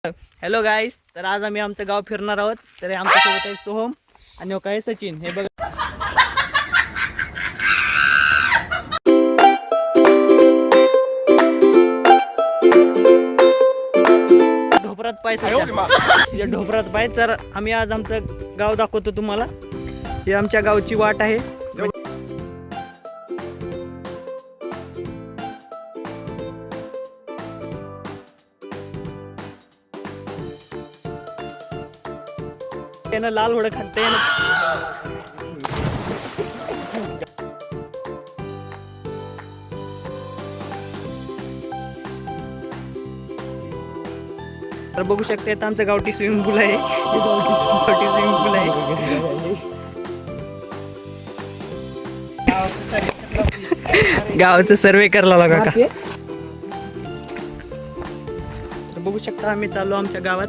Hello गाईस, तर आज आम्ही आमचं गाव फिरणार आहोत. तर आमच्यासोबत आहे सोहम आणि काय सचिन. हे बघा, ढोपरात पाय ढोपरात पाय. तर आम्ही आज आमचं गाव दाखवतो तुम्हाला. ही आमच्या गावची वाट आहे. त्यानं लाल होडं खाते. तर बघू शकते आता आमचं गावठी स्विमिंग पूल आहे. गावठी स्विमिंग पूल आहे. गावाचं सर्वे करायला लागा का. तर बघू शकता आम्ही चाललो आमच्या गावात.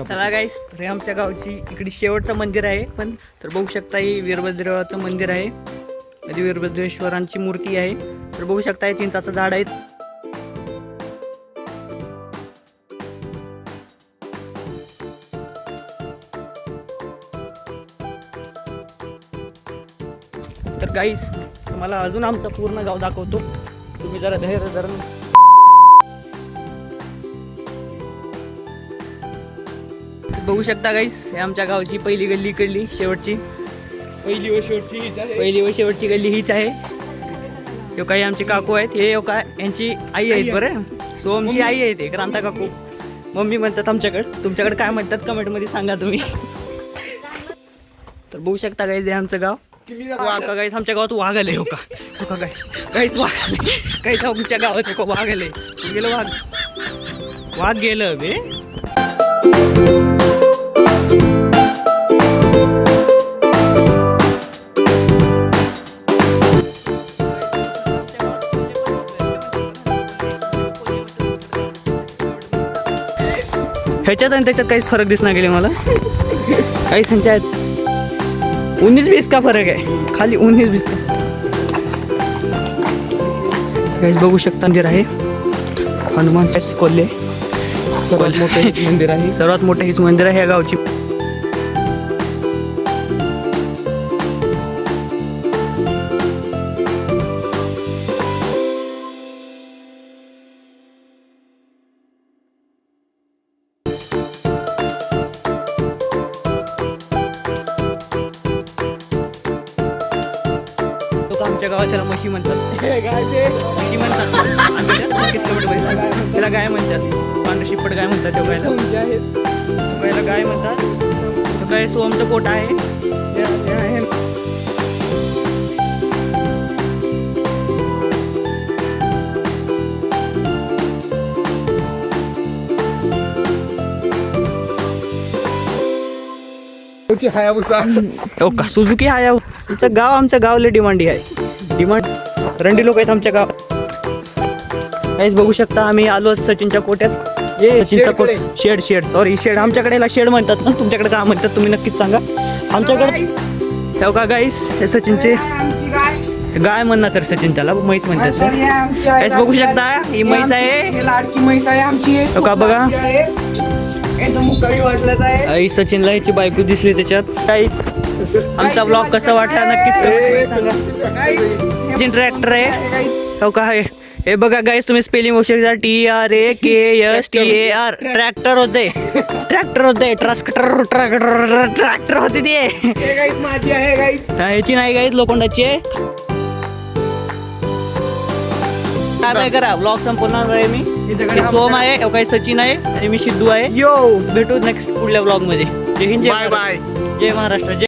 चला गाईस, तर हे आमच्या गावची इकडे शेवटचं मंदिर आहे. पण तर बघू शकता ही वीरभद्रेश्वराचं मंदिर आहे. मध्ये वीरभद्रेश्वरांची मूर्ती आहे. तर बघू शकता हे चिंचाचं झाड आहे. तर गाईस, तुम्हाला अजून आमचं पूर्ण गाव दाखवतो. तुम्ही जरा धैर्य धरून. बघू शकता गाईस, हे आमच्या गावची पहिली गल्ली इकडली शेवटची. पहिली व शेवटची गल्ली हीच आहे. हे काही आमचे काकू आहेत. हे काय यांची आई आहेत. बरं, सोमची आई आहे ते क्रांता काकू. मम्मी म्हणतात आमच्याकडे. तुमच्याकडे काय म्हणतात कमेंटमध्ये सांगा तुम्ही. तर बघू शकता गाईस, हे आमचं गाव. गाईस, आमच्या गावात वाघ आले. हो का गाईस, वाघ आले. काहीच आमच्या गावात वाघ आले. गेलं वाघ गेलं बे. ह्याच्यात आणि त्याच्यात काहीच फरक दिसणार गेले मला. काहीच ह्यांच्यात 19-20 का फरक आहे. खाली 19-20 काहीच. बघू शकता मंदिर आहे हनुमान कोल्हे. सर्वात मोठं हेच मंदिर आहे. सर्वात मोठं हेच मंदिर आहे या गावची. आमच्या गावात त्याला म्हशी म्हणतात. म्हशी म्हणतात. त्याला गाय म्हणतात. पांढरी शिपट गाय म्हणतात. तेव्हा गाय म्हणतात. काय सोमचं पोट आहे. Suzuki Hayabusa. आमचं गाव लय डिमांडी आहे. डिमांड रंडी लोक आहेत आमच्या गाव. काहीच बघू शकता आम्ही आलो सचिनच्या कोट्यात. सचिनचा कोट शेड. आमच्याकडे शेड म्हणतात ना, तुमच्याकडे काय म्हणतात तुम्ही नक्कीच सांगा. आमच्याकडे ठेव का गाईस, हे सचिनचे गाय म्हणणार. तर सचिन त्याला म्हैस म्हणतात. काहीच बघू शकता ही म्हैस आहे. लाडकी म्हैस आहे आमची. का बघा, वाटलं सचिनला ह्याची बायको दिसली त्याच्यात. काहीच आमचा ब्लॉग कसा वाटला नक्कीच सांगा. ट्रॅक्टर आहे. हो का, हे बघा गाईस, तुम्ही स्पेलिंग होऊ शकता. TRAKSTAR. ट्रॅक्टर होते. ट्रॅक्टर होते ते. माझी आहे गाईस. ह्याची नाही गाईस, लोखंडाची आहे. काय करा, ब्लॉग संपवणार आहे मी. सोम आहे, काही सचिन आहे आणि मी सिद्धू आहे. भेटू नेक्स्ट पुढल्या ब्लॉग मध्ये. जय हिंद, जय महाराष्ट्र. जय